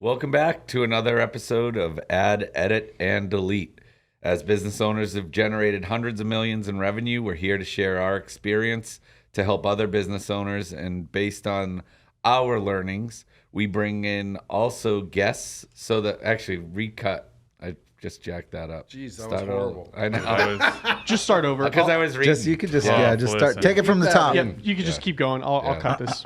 Welcome back to another episode of Add, Edit, and Delete. As business owners have generated hundreds of millions in revenue, we're here to share our experience to help other business owners. And based on our learnings, we bring in also guests. So that actually, recut. I just jacked that up. Jeez, that was horrible. I know. Just start over. Because I was reading. You could just start. Take it from the top. Yeah, you could just keep going. I'll cut this.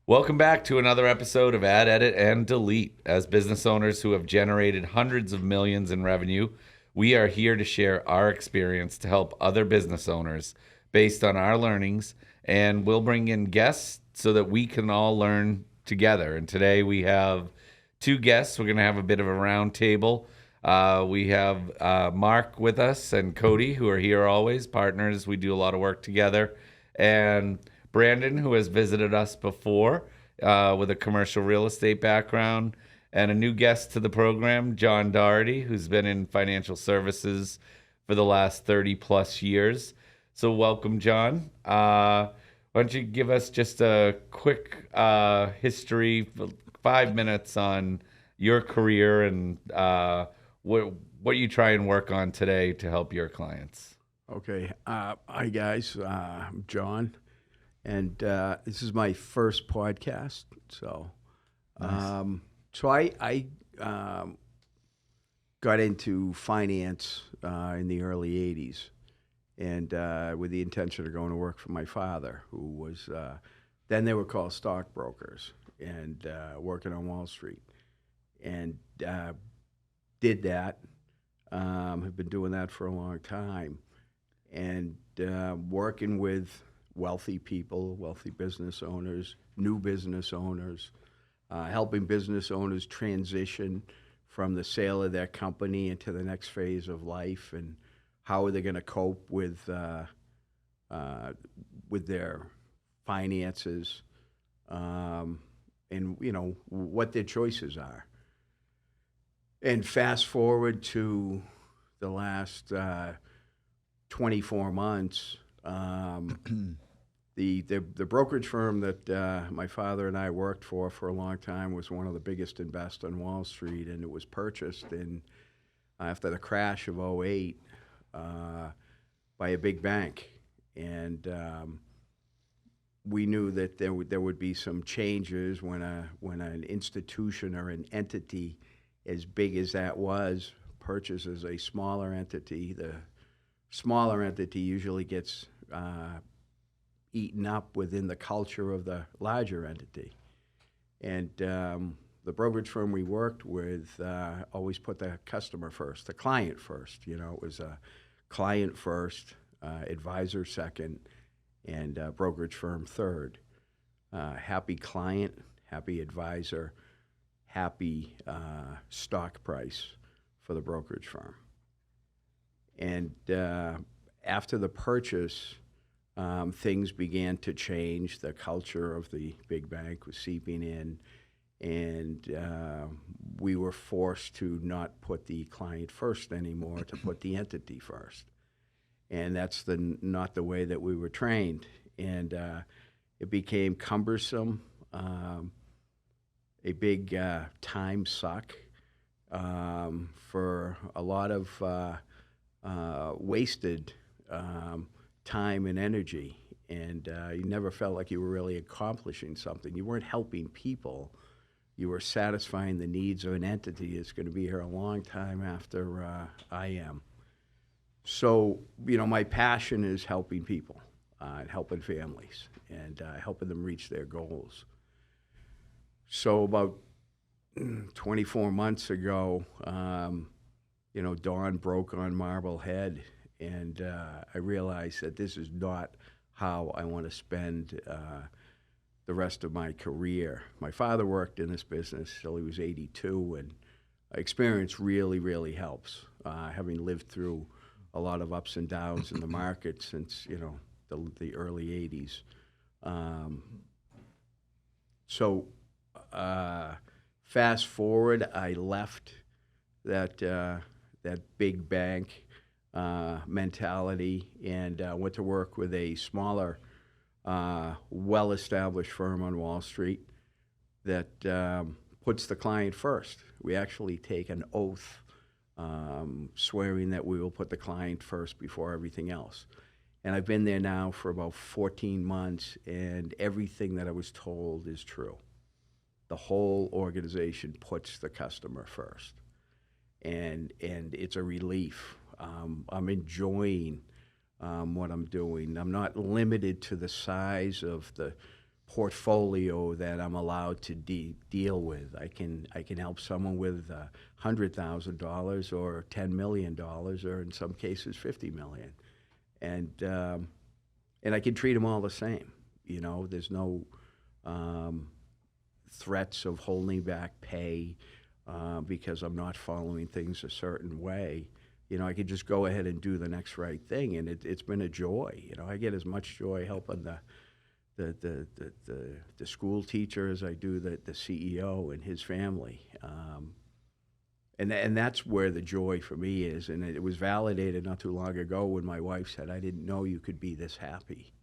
Welcome back to another episode of Add, Edit, and Delete. As business owners who have generated hundreds of millions in revenue, we are here to share our experience to help other business owners based on our learnings, and we'll bring in guests so that we can all learn together. And today we have two guests. We're going to have a bit of a round table. We have Mark with us and Cody, who are here always, partners. We do a lot of work together. And Brandon, who has visited us before with a commercial real estate background, and a new guest to the program, John Doherty, who's been in financial services for the last 30 plus years. So welcome, John. Why don't you give us just a quick history, 5 minutes on your career and what you try and work on today to help your clients. Okay. Hi, guys. I'm John. And this is my first podcast. So, nice. I got into finance in the early 80s, and with the intention of going to work for my father, who was, then they were called stockbrokers, and working on Wall Street. And did that. Have been doing that for a long time. And working with wealthy people, wealthy business owners, new business owners, helping business owners transition from the sale of their company into the next phase of life, and how are they going to cope with their finances, and what their choices are. And fast forward to the last 24 months. The brokerage firm that my father and I worked for a long time was one of the biggest investors on Wall Street, and it was purchased after the crash of '08 by a big bank. And we knew that there would be some changes when an institution or an entity as big as that was purchases a smaller entity. The smaller entity usually gets eaten up within the culture of the larger entity. And the brokerage firm we worked with always put the customer first, the client first. It was a client first, advisor second, and brokerage firm third. Happy client, happy advisor, happy stock price for the brokerage firm. And after the purchase, things began to change. The culture of the big bank was seeping in, and we were forced to not put the client first anymore, to put the entity first. And that's not the way that we were trained. And it became cumbersome, a big time suck for a lot of wasted time and energy, and you never felt like you were really accomplishing something. You weren't helping people. You were satisfying the needs of an entity that's going to be here a long time after I am. So, my passion is helping people, and helping families, and helping them reach their goals. So about 24 months ago, dawn broke on Marblehead, and I realized that this is not how I want to spend the rest of my career. My father worked in this business till he was 82, and experience really, really helps. Having lived through a lot of ups and downs in the market since the early 80s. So fast forward, I left that big bank mentality and went to work with a smaller, well-established firm on Wall Street that puts the client first. We actually take an oath swearing that we will put the client first before everything else. And I've been there now for about 14 months, and everything that I was told is true. The whole organization puts the customer first. And it's a relief. I'm enjoying what I'm doing. I'm not limited to the size of the portfolio that I'm allowed to deal with. I can help someone with $100,000 or $10 million, or in some cases $50 million, and I can treat them all the same. You know, there's no threats of holding back pay because I'm not following things a certain way. You know, I could just go ahead and do the next right thing, and it's been a joy. You know, I get as much joy helping the school teacher as I do the CEO and his family. And that's where the joy for me is. And it was validated not too long ago when my wife said, I didn't know you could be this happy.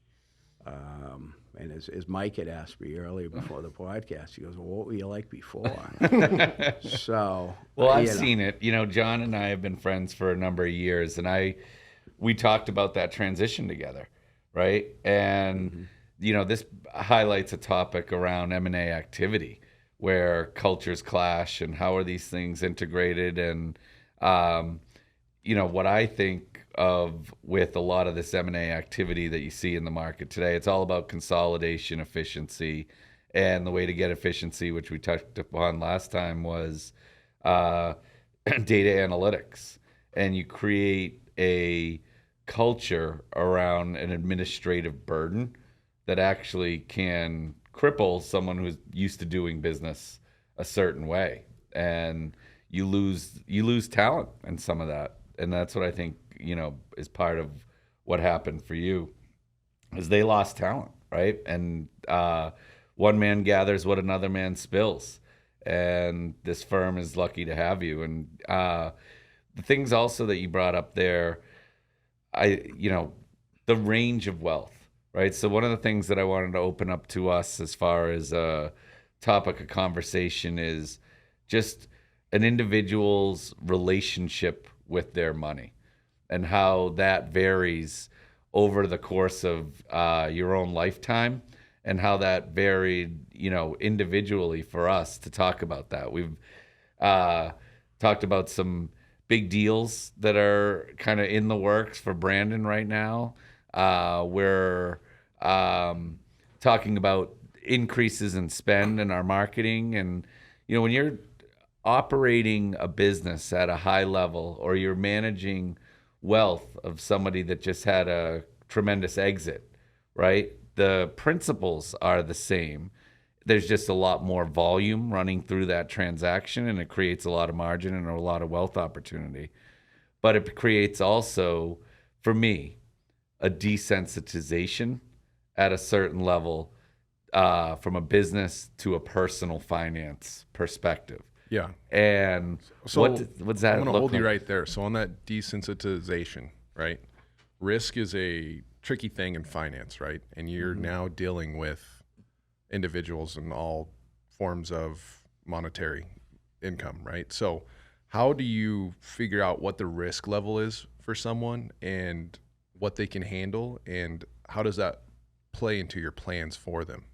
And as Mike had asked me earlier before the podcast, he goes, well, what were you like before? So, well, I've seen it. You know, John and I have been friends for a number of years, and we talked about that transition together, right? And, you know, this highlights a topic around M&A activity where cultures clash and how are these things integrated. And, you know, what I think of with a lot of this M&A activity that you see in the market today, it's all about consolidation, efficiency, and the way to get efficiency, which we touched upon last time, was data analytics. And you create a culture around an administrative burden that actually can cripple someone who's used to doing business a certain way, and you lose talent in some of that. And that's what I think, you know, is part of what happened for you, is they lost talent, right? And one man gathers what another man spills, and this firm is lucky to have you. And the things also that you brought up there, the range of wealth. Right. So one of the things that I wanted to open up to us as far as a topic of conversation is just an individual's relationship with their money and how that varies over the course of your own lifetime, and how that varied, you know, individually for us to talk about that. We've talked about some big deals that are kind of in the works for Brandon right now. We're talking about increases in spend in our marketing. And, you know, when you're operating a business at a high level, or you're managing wealth of somebody that just had a tremendous exit, right? The principles are the same. There's just a lot more volume running through that transaction, and it creates a lot of margin and a lot of wealth opportunity. But it creates also, for me, a desensitization at a certain level from a business to a personal finance perspective. Yeah. And so what's that? I'm going to hold like? you right there. So on that desensitization, right? Risk is a tricky thing in finance, right? And you're now dealing with individuals in all forms of monetary income, right? So how do you figure out what the risk level is for someone and what they can handle, and how does that play into your plans for them?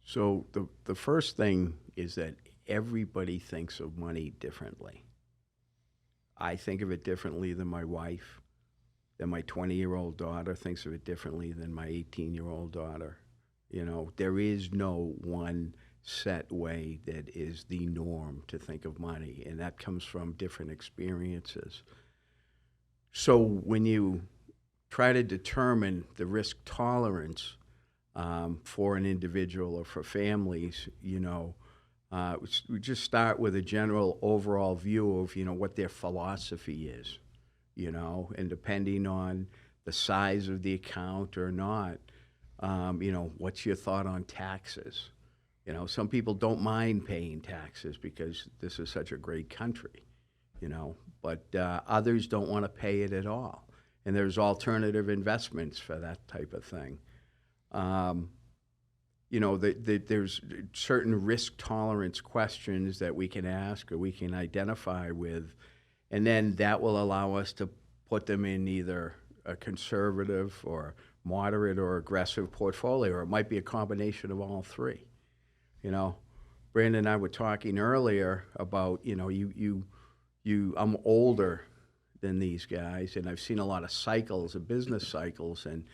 So the first thing is that everybody thinks of money differently. I think of it differently than my wife, than my 20-year-old daughter thinks of it differently than my 18-year-old daughter. You know, there is no one set way that is the norm to think of money, and that comes from different experiences. So when you try to determine the risk tolerance for an individual or for families, you know, we just start with a general overall view of, you know, what their philosophy is, you know, and depending on the size of the account or not, you know, what's your thought on taxes? You know, some people don't mind paying taxes because this is such a great country, you know, but others don't want to pay it at all. And there's alternative investments for that type of thing. there's certain risk tolerance questions that we can ask or we can identify with, and then that will allow us to put them in either a conservative or moderate or aggressive portfolio, or it might be a combination of all three. Brandon and I were talking earlier about, I'm older than these guys, and I've seen a lot of cycles, of business cycles, and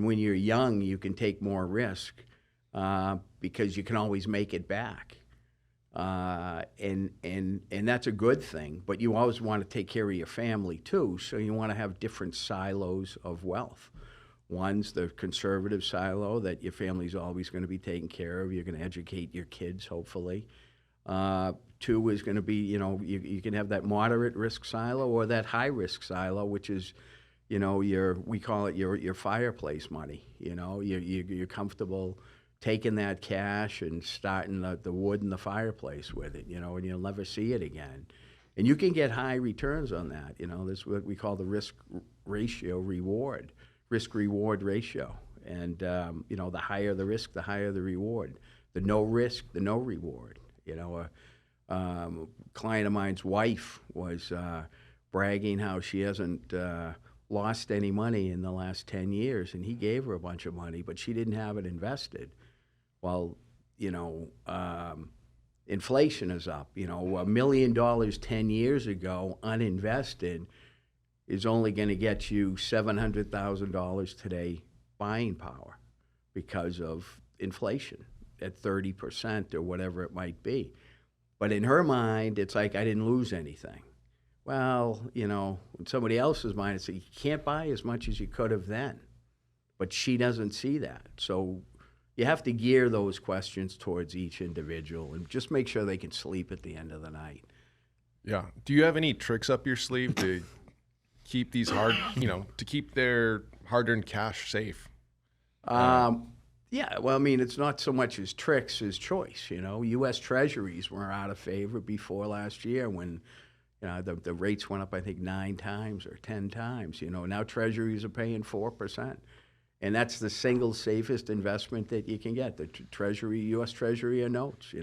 when you're young, you can take more risk because you can always make it back. And that's a good thing, but you always want to take care of your family too, so you want to have different silos of wealth. One's the conservative silo that your family's always going to be taken care of. You're going to educate your kids, hopefully. Two is going to be, you can have that moderate risk silo or that high risk silo, which is, we call it your fireplace money. You're comfortable taking that cash and starting the wood in the fireplace with it, and you'll never see it again. And you can get high returns on that. This is what we call the risk reward ratio. And, the higher the risk, the higher the reward. The no risk, the no reward. A client of mine's wife was bragging how she hasn't lost any money in the last 10 years, and he gave her a bunch of money, but she didn't have it invested. Well, inflation is up. $1 million 10 years ago, uninvested, is only going to get you $700,000 today buying power because of inflation at 30% or whatever it might be. But in her mind, it's like, I didn't lose anything. Well, in somebody else's mind, it's like, you can't buy as much as you could have then. But she doesn't see that. So you have to gear those questions towards each individual and just make sure they can sleep at the end of the night. Yeah. Do you have any tricks up your sleeve to keep these to keep their hard-earned cash safe? Yeah, well, it's not so much as tricks as choice. U.S. Treasuries were out of favor before last year when the rates went up, I think, 9 times or 10 times. Now Treasuries are paying 4%. And that's the single safest investment that you can get, the U.S. Treasury or notes.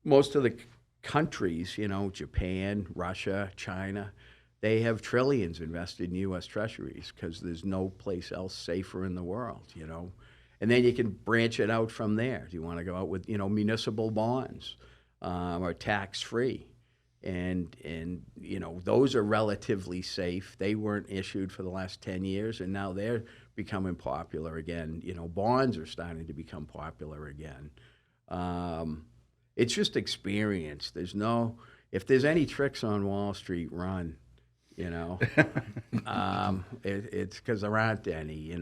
Most of the countries, Japan, Russia, China, they have trillions invested in U.S. Treasuries because there's no place else safer in the world, And then you can branch it out from there. Do you want to go out with, municipal bonds or tax-free? And those are relatively safe. They weren't issued for the last 10 years, and now they're becoming popular again. Bonds are starting to become popular again. It's just experience. If there's any tricks on Wall Street, run. It's because there aren't any.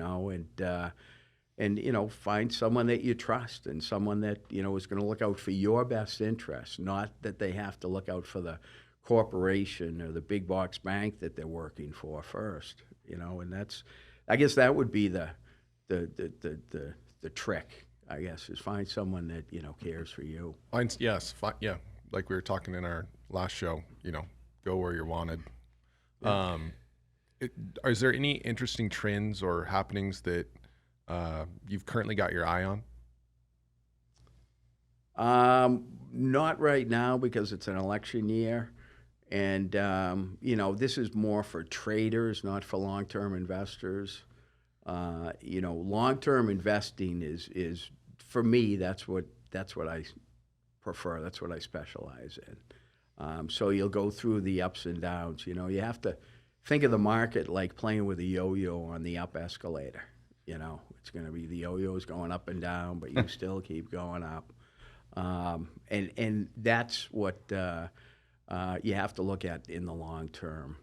And find someone that you trust and someone that is going to look out for your best interests, not that they have to look out for the corporation or the big box bank that they're working for first. And I guess that would be the trick. I guess is find someone that cares for you. Yes, yeah. Like we were talking in our last show, go where you're wanted. Is there any interesting trends or happenings that you've currently got your eye on? Not right now because it's an election year. And, this is more for traders, not for long-term investors. Long-term investing is for me, that's what I prefer. That's what I specialize in. So you'll go through the ups and downs. You have to think of the market like playing with a yo-yo on the up escalator. It's going to be the yo-yo's going up and down, but you still keep going up. And that's what you have to look at in the long term.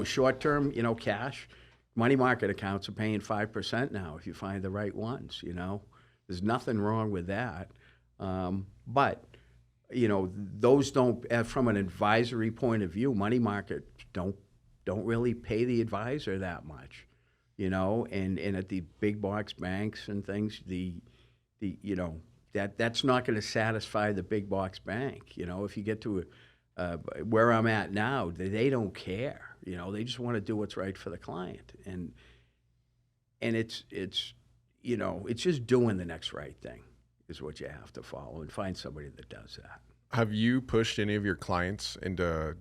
Short term, cash, money market accounts are paying 5% now if you find the right ones. There's nothing wrong with that. But those don't, from an advisory point of view, money markets don't really pay the advisor that much. And at the big box banks and things, that's not going to satisfy the big box bank. If you get to where I'm at now, they don't care. They just want to do what's right for the client. And it's it's just doing the next right thing is what you have to follow, and find somebody that does that. Have you pushed any of your clients into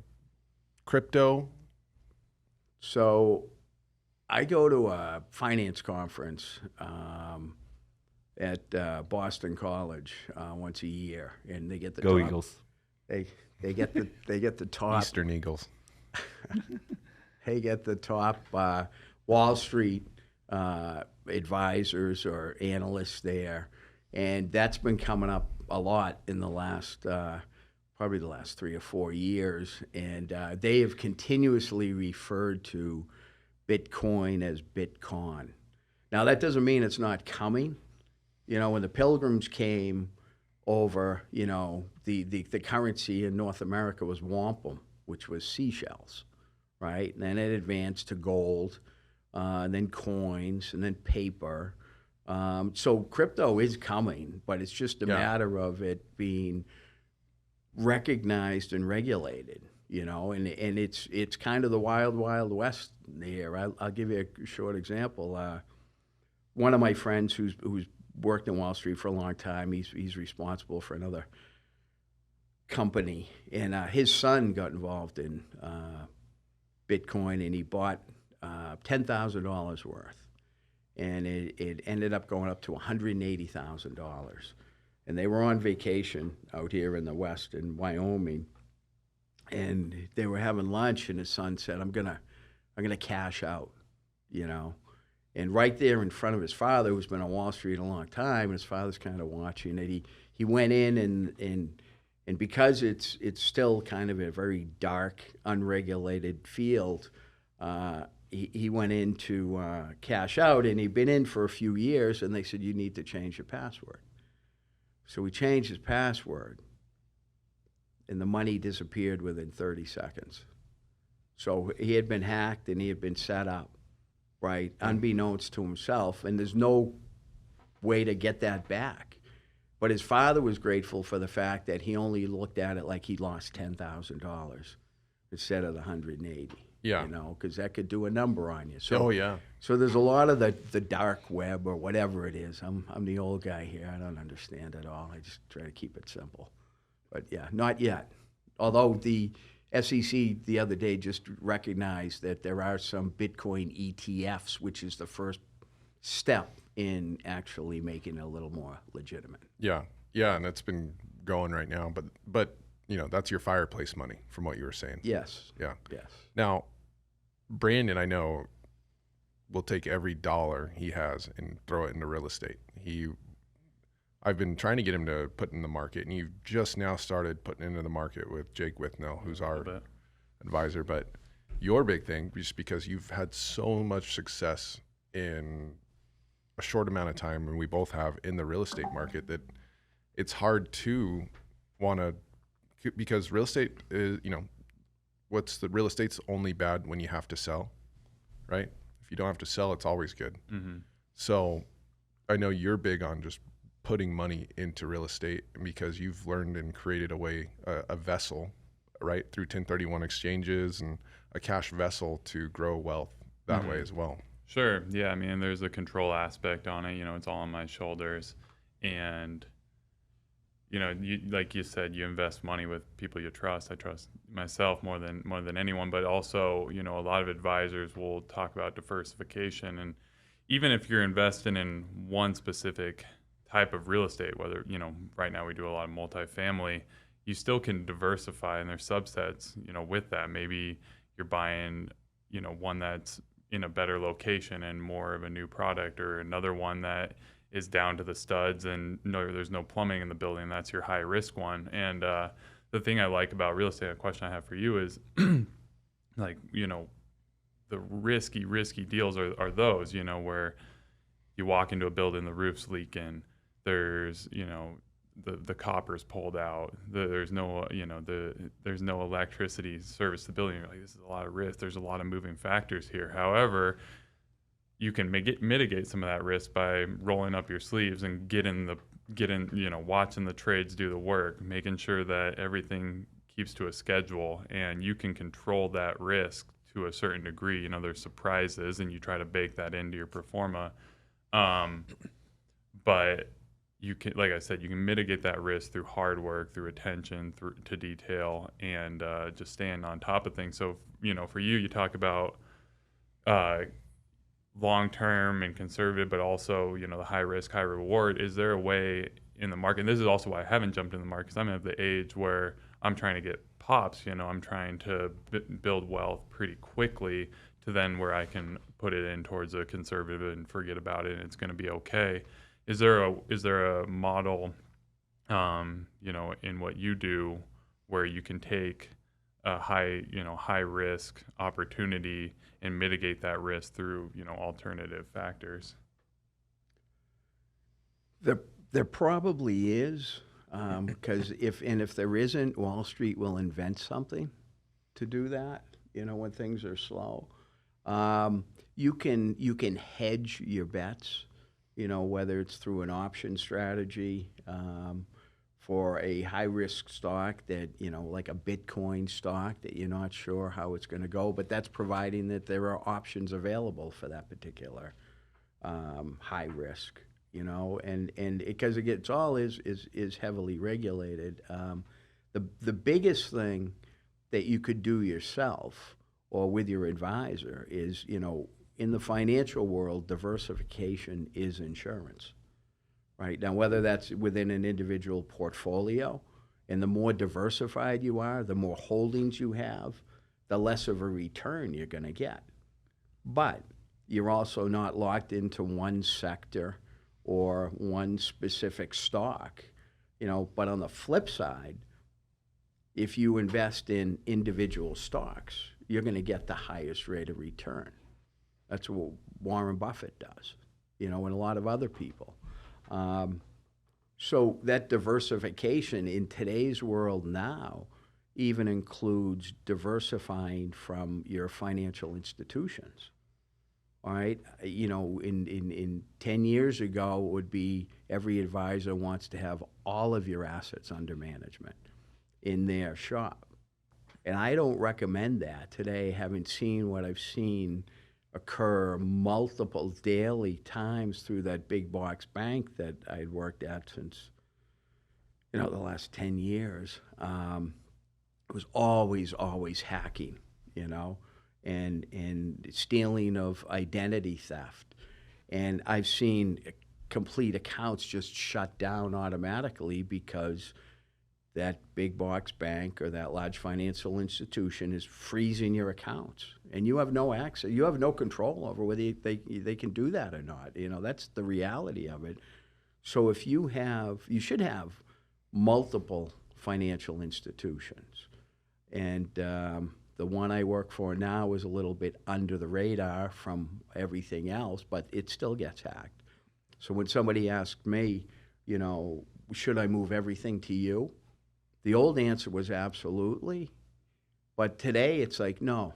crypto? So I go to a finance conference at Boston College once a year, and they get the Go top, Eagles. They get the top Eastern Eagles. they get the top Wall Street advisors or analysts there, and that's been coming up a lot in the last probably the last 3 or 4 years, and they have continuously referred to Bitcoin as Bitcon. Now that doesn't mean it's not coming. When the Pilgrims came over, the currency in North America was wampum, which was seashells, right? And then it advanced to gold, and then coins, and then paper. So crypto is coming, but it's just a matter of it being recognized and regulated, and it's kind of the wild, wild west here. I'll give you a short example. One of my friends who's worked in Wall Street for a long time, he's responsible for another company, and his son got involved in Bitcoin, and he bought $10,000 worth, and it ended up going up to $180,000. And they were on vacation out here in the West in Wyoming, and they were having lunch, and his son said, I'm gonna cash out, And right there in front of his father, who's been on Wall Street a long time, and his father's kind of watching it, he went in, and because it's still kind of a very dark, unregulated field, he went in to cash out, and he'd been in for a few years, and they said, you need to change your password. So he changed his password, and the money disappeared within 30 seconds. So he had been hacked, and he had been set up, right, unbeknownst to himself, and there's no way to get that back. But his father was grateful for the fact that he only looked at it like he lost $10,000 instead of the 180. Yeah. Because that could do a number on you. So, yeah. So there's a lot of the dark web or whatever it is. I'm the old guy here. I don't understand it all. I just try to keep it simple. But yeah, not yet. Although the SEC the other day just recognized that there are some Bitcoin ETFs, which is the first step in actually making it a little more legitimate. Yeah, and it's been going right now. But that's your fireplace money, from what you were saying. Yes. Yeah. Yes. Now, Brandon, I know, will take every dollar he has and throw it into real estate. I've been trying to get him to put in the market, and you've just now started putting into the market with Jake Withnell, who's our advisor. But your big thing, just because you've had so much success in a short amount of time, and we both have in the real estate market, that it's hard to want to, because real estate is, real estate's only bad when you have to sell, right? If you don't have to sell, it's always good. Mm-hmm. So I know you're big on just putting money into real estate because you've learned and created a vessel, right, through 1031 exchanges and a cash vessel to grow wealth that way as well. Sure. Yeah. I mean, there's a control aspect on it. It's all on my shoulders. And, like you said, you invest money with people you trust. I trust myself more than anyone, but also, a lot of advisors will talk about diversification. And even if you're investing in one specific type of real estate, whether, right now we do a lot of multifamily, you still can diversify, and there's subsets, with that. Maybe you're buying, one that's in a better location and more of a new product, or another one that is down to the studs and there's no plumbing in the building. That's your high risk one. And the thing I like about real estate, a question I have for you is the risky deals are those, where you walk into a building, the roof's leaking, there's, the copper's pulled out, there's no electricity service to the building. You're like, this is a lot of risk. There's a lot of moving factors here. However, you can mitigate some of that risk by rolling up your sleeves and watching the trades do the work, making sure that everything keeps to a schedule, and you can control that risk to a certain degree. There's surprises, and you try to bake that into your pro forma. but you can, like I said, you can mitigate that risk through hard work, through attention, through to detail, and just staying on top of things. So, for you talk about long-term and conservative, but also, the high risk, high reward. Is there a way in the market, and this is also why I haven't jumped in the market, because I'm at the age where I'm trying to get pops, I'm trying to build wealth pretty quickly to then where I can put it in towards a conservative and forget about it and it's going to be okay. Is there a model, in what you do where you can take a high risk opportunity and mitigate that risk through, alternative factors? There probably is, because if there isn't, Wall Street will invent something to do that. When things are slow, you can hedge your bets. Whether it's through an option strategy for a high risk stock that like a Bitcoin stock that you're not sure how it's going to go, but that's providing that there are options available for that particular high risk. And because it's all is heavily regulated. The biggest thing that you could do yourself or with your advisor is, in the financial world, diversification is insurance, right? Now, whether that's within an individual portfolio, and the more diversified you are, the more holdings you have, the less of a return you're going to get. But you're also not locked into one sector or one specific stock, but on the flip side, if you invest in individual stocks, you're going to get the highest rate of return. That's what Warren Buffett does, and a lot of other people. So that diversification in today's world now even includes diversifying from your financial institutions. All right, in 10 years ago, it would be every advisor wants to have all of your assets under management in their shop. And I don't recommend that today, having seen what I've seen occur multiple daily times through that big box bank that I'd worked at since, the last 10 years. It was always hacking, and stealing of identity theft. And I've seen complete accounts just shut down automatically because that big box bank or that large financial institution is freezing your accounts. And you have no access, you have no control over whether they can do that or not. That's the reality of it. So if you should have multiple financial institutions. And the one I work for now is a little bit under the radar from everything else, but it still gets hacked. So when somebody asked me, should I move everything to you? The old answer was absolutely. But today it's like, no,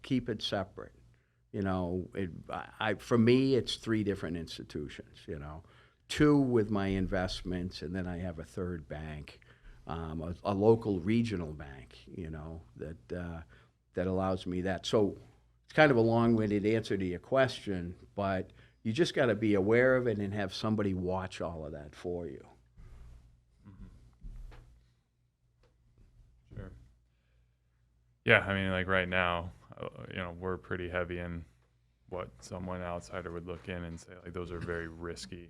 keep it separate. For me, it's 3 different institutions, 2 with my investments, and then I have a third bank. A local regional bank, that allows me that. So it's kind of a long-winded answer to your question, but you just got to be aware of it and have somebody watch all of that for you. Sure. Yeah, I mean, like right now, we're pretty heavy in what someone outsider would look in and say, like, those are very risky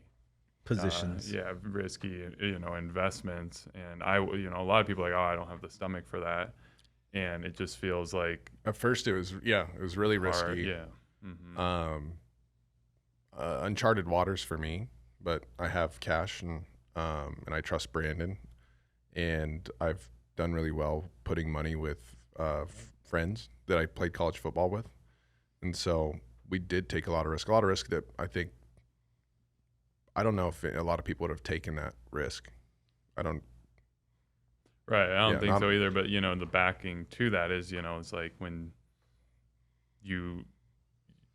positions. Risky, investments. And a lot of people are like, oh, I don't have the stomach for that. And it just feels like At first it was really hard. risky. Yeah. Mm-hmm. Uncharted waters for me, but I have cash and I trust Brandon, and I've done really well putting money with friends that I played college football with. And so we did take a lot of risk that I don't know if a lot of people would have taken that risk. I don't think so either. But the backing to that is it's like when you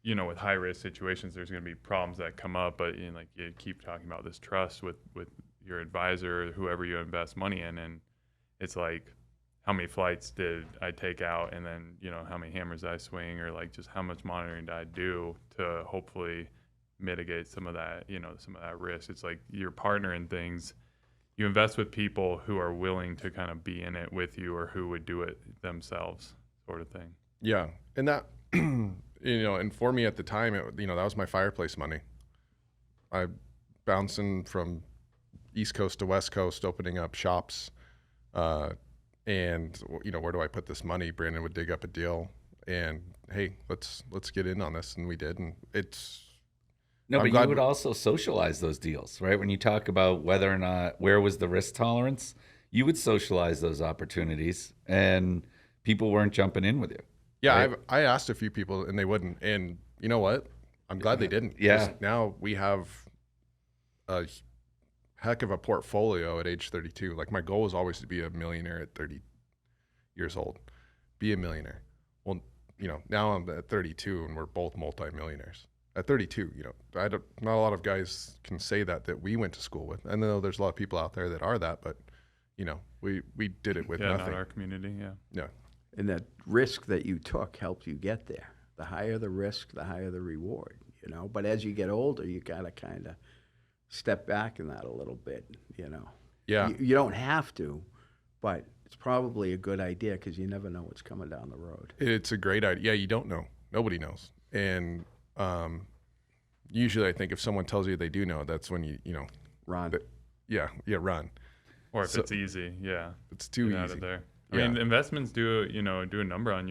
with high risk situations, there's going to be problems that come up. But you keep talking about this trust with your advisor, or whoever you invest money in, and it's like, how many flights did I take out, and then how many hammers did I swing, or like just how much monitoring did I do to hopefully mitigate some of that, some of that risk. It's like your partner in things. You invest with people who are willing to kind of be in it with you, or who would do it themselves, sort of thing. Yeah, and that and for me at the time, that was my fireplace money. I bouncing from East Coast to West Coast, opening up shops, and where do I put this money? Brandon would dig up a deal, and hey, let's get in on this, and we did, and it's. No, I'm but glad you would also socialize those deals, right? When you talk about whether or not, where was the risk tolerance, you would socialize those opportunities, and people weren't jumping in with you. Yeah, right? I asked a few people, and they wouldn't. And you know what? I'm glad they didn't. Yeah. 'Cause now we have a heck of a portfolio at age 32. Like, my goal was always to be a millionaire at 30 years old. Be a millionaire. Well, now I'm at 32, and we're both multimillionaires. At 32, not a lot of guys can say that we went to school with. I know there's a lot of people out there that are that, but we did it with nothing. Not our community. Yeah. Yeah. And that risk that you took helped you get there. The higher the risk, the higher the reward, But as you get older, you got to kind of step back in that a little bit, Yeah. You don't have to, but it's probably a good idea because you never know what's coming down the road. It's a great idea. Yeah, you don't know. Nobody knows. And usually I think if someone tells you they do know, that's when Ron. Run. Or if it's easy, yeah. It's too Get easy. out of there. I Yeah. mean, investments do a number on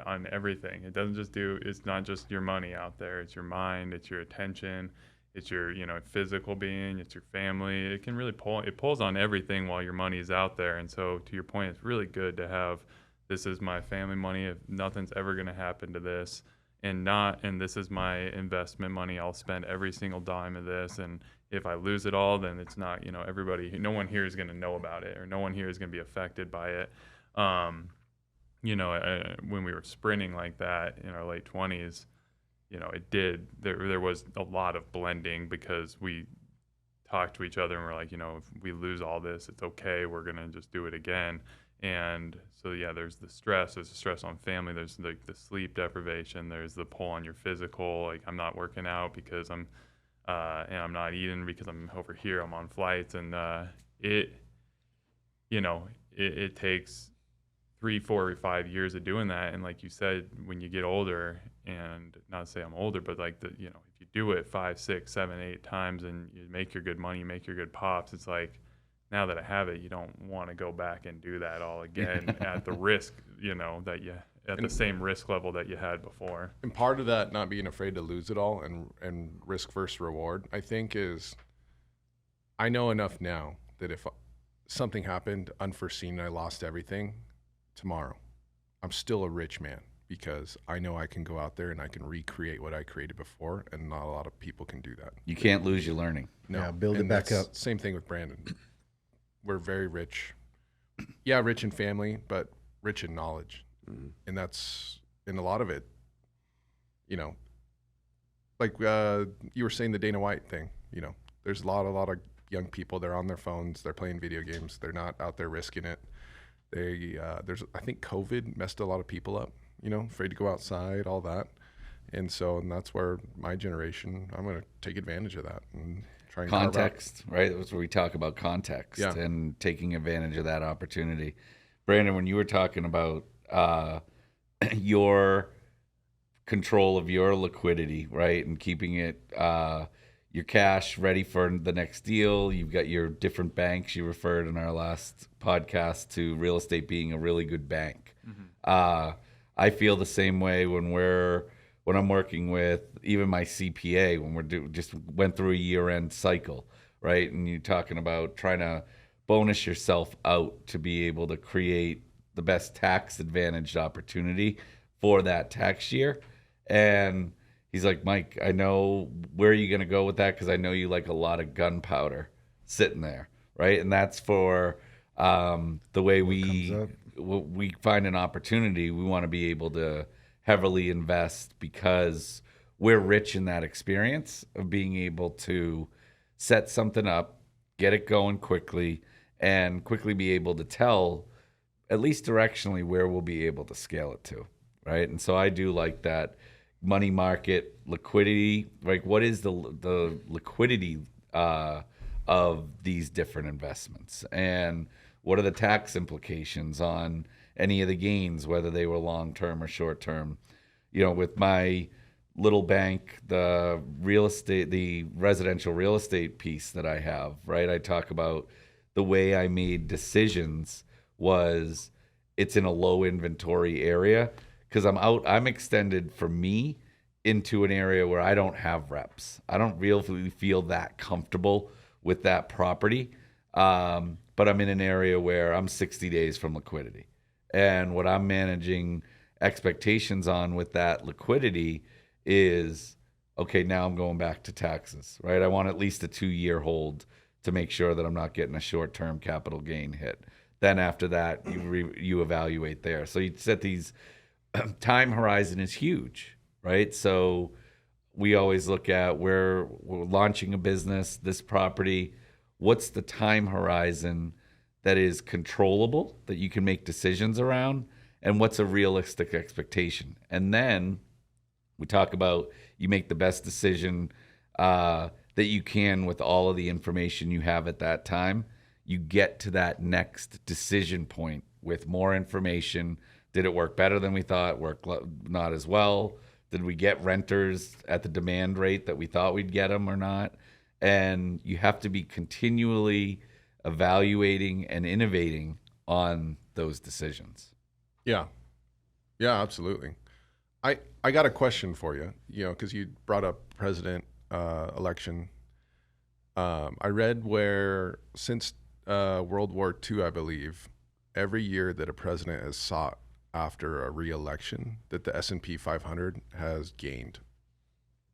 on everything. It doesn't just it's not just your money out there. It's your mind, it's your attention, it's your, physical being, it's your family. It can really pulls on everything while your money is out there. And so to your point, it's really good to have, this is my family money. If nothing's ever going to happen to this, and this is my investment money. I'll spend every single dime of this. And if I lose it all, then it's not, no one here is going to know about it, or no one here is going to be affected by it. When we were sprinting like that in our late 20s, there was a lot of blending, because we talked to each other and we're like, if we lose all this, it's okay. We're going to just do it again. And so, yeah, there's the stress on family. There's the sleep deprivation. There's the pull on your physical. Like, I'm not working out because and I'm not eating because I'm over here. I'm on flights, and it takes 3, 4, or 5 years of doing that. And like you said, when you get older, and not to say I'm older, but like if you do it 5, 6, 7, 8 times, and you make your good money, you make your good pops, it's like, now that I have it, you don't want to go back and do that all again at the risk, the same risk level that you had before. And part of that, not being afraid to lose it all and risk versus reward, I think, is I know enough now that if something happened unforeseen and I lost everything tomorrow, I'm still a rich man, because I know I can go out there and I can recreate what I created before, and not a lot of people can do that. You can't lose your learning. No, Yeah, build it and back that's up. Same thing with Brandon. We're very rich. Yeah, rich in family, but rich in knowledge. Mm-hmm. And that's, in a lot of it, like you were saying, the Dana White thing, there's a lot of young people, they're on their phones, they're playing video games, they're not out there risking it. I think COVID messed a lot of people up, afraid to go outside, all that. And that's where my generation, I'm going to take advantage of that and try and Context, right? That's where we talk about context and taking advantage of that opportunity. Brandon, when you were talking about your control of your liquidity, right, and keeping it, your cash ready for the next deal, you've got your different banks. You referred in our last podcast to real estate being a really good bank. Mm-hmm. I feel the same way when I'm working with even my CPA, when just went through a year-end cycle, right? And you're talking about trying to bonus yourself out to be able to create the best tax-advantaged opportunity for that tax year. And he's like, Mike, I know where are you going to go with that, because I know you like a lot of gunpowder sitting there, right? And that's for the way we find an opportunity. We want to be able to heavily invest, because we're rich in that experience of being able to set something up, get it going quickly, and quickly be able to tell, at least directionally, where we'll be able to scale it to, right? And so I do like that money market liquidity? Like, what is the liquidity of these different investments, and what are the tax implications on any of the gains, whether they were long term or short term? With my little bank, the residential real estate piece that I have, right? I talk about the way I made decisions was it's in a low inventory area because I'm extended for me into an area where I don't have reps. I don't really feel that comfortable with that property. But I'm in an area where I'm 60 days from liquidity. And what I'm managing expectations on with that liquidity is, okay, now I'm going back to taxes, right? I want at least a 2-year hold to make sure that I'm not getting a short-term capital gain hit. Then after that, you evaluate there. So you set these time horizon is huge, right? So we always look at where we're launching a business, this property, what's the time horizon that is controllable, that you can make decisions around, and what's a realistic expectation. And then we talk about you make the best decision that you can with all of the information you have at that time. You get to that next decision point with more information. Did it work better than we thought? Work not as well? Did we get renters at the demand rate that we thought we'd get them or not? And you have to be continually evaluating and innovating on those decisions. Yeah, absolutely. I got a question for you, because you brought up president election. I read where since World War II, I believe, every year that a president has sought after a re-election, that the S&P 500 has gained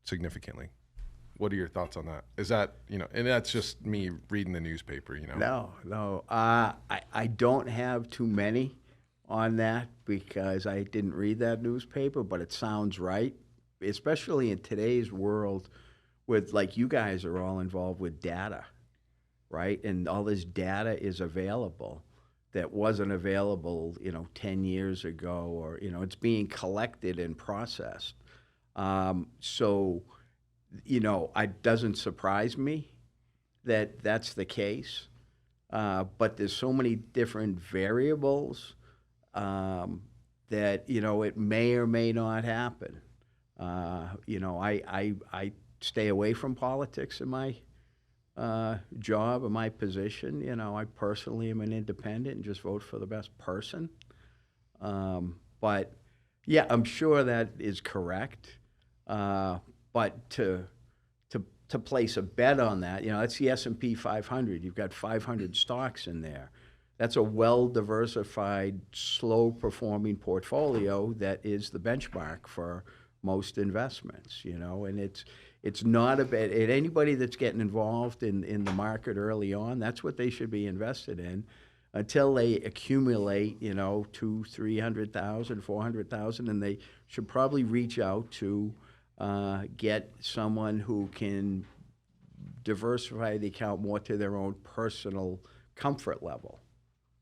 significantly. What are your thoughts on that? Is that, and that's just me reading the newspaper, No. I don't have too many on that because I didn't read that newspaper, but it sounds right, especially in today's world with, like, you guys are all involved with data, right? And all this data is available that wasn't available, 10 years ago, or, it's being collected and processed. So, it doesn't surprise me that that's the case. But there's so many different variables that, it may or may not happen. I stay away from politics in my job or my position. I personally am an independent and just vote for the best person. But yeah, I'm sure that is correct. But to place a bet on that, that's the S&P 500. You've got 500 stocks in there. That's a well-diversified, slow-performing portfolio that is the benchmark for most investments, and it's not a bet. And anybody that's getting involved in the market early on, that's what they should be invested in until they accumulate, 200,000, 300,000, 400,000, and they should probably reach out to get someone who can diversify the account more to their own personal comfort level.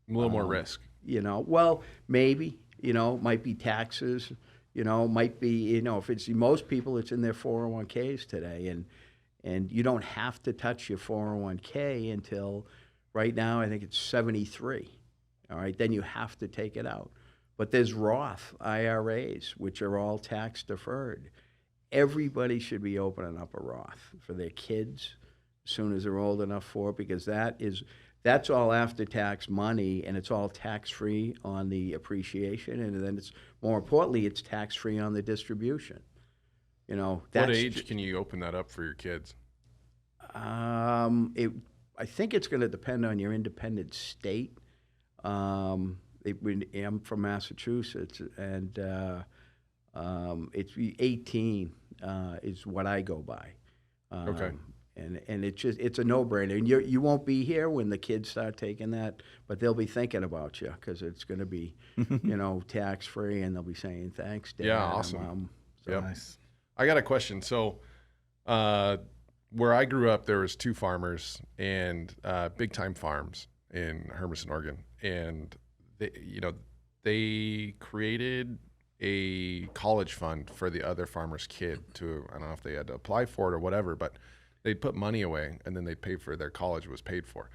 A little more risk. Well, maybe, might be taxes, might be, if it's most people, it's in their 401ks today. And you don't have to touch your 401k until right now, I think it's 73. All right. Then you have to take it out. But there's Roth IRAs, which are all tax deferred. Everybody should be opening up a Roth for their kids as soon as they're old enough for it, because that's all after-tax money, and it's all tax-free on the appreciation, and then it's more importantly, it's tax-free on the distribution. What age can you open that up for your kids? I think it's going to depend on your independent state. I'm from Massachusetts, and it's 18 is what I go by. Okay. And it's a no-brainer. And you won't be here when the kids start taking that, but they'll be thinking about you because it's going to be, tax-free, and they'll be saying, thanks, Dad. Yeah, awesome. So. Nice. I got a question. So where I grew up, there was 2 farmers and big-time farms in Hermiston, Oregon. And, they created a college fund for the other farmer's kid to, I don't know if they had to apply for it or whatever, but they'd put money away and then they'd pay for their college was paid for.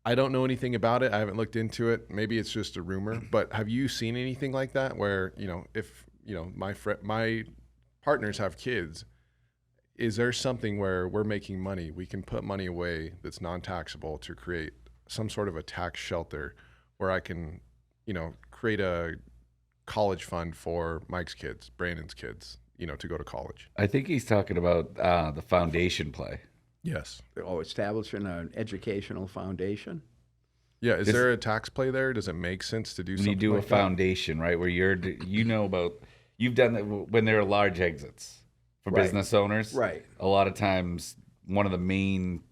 I don't know anything about it. I haven't looked into it. Maybe it's just a rumor, but have you seen anything like that where, if, my partners have kids, is there something where we're making money, we can put money away that's non-taxable to create some sort of a tax shelter where I can, create a college fund for Mike's kids, Brandon's kids, to go to college? I think he's talking about the foundation play. Yes. Establishing an educational foundation. Yeah. Is there a tax play there? Does it make sense to do When something you do like a foundation, right, where you've done that when there are large exits for Right. business owners. Right. A lot of times, one of the main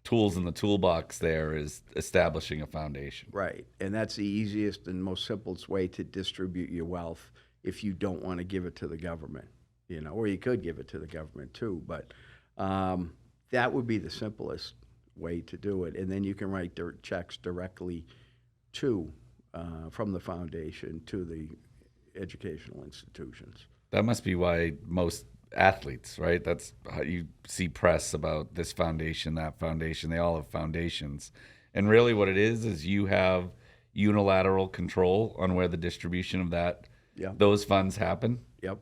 tools in the toolbox there is establishing a foundation. Right. And that's the easiest and most simplest way to distribute your wealth if you don't want to give it to the government, or you could give it to the government too, but that would be the simplest way to do it. And then you can write checks directly from the foundation to the educational institutions. That must be why most athletes, right? That's how you see press about this foundation, that foundation. They all have foundations. And really what it is you have unilateral control on where the distribution of those funds happen. Yep.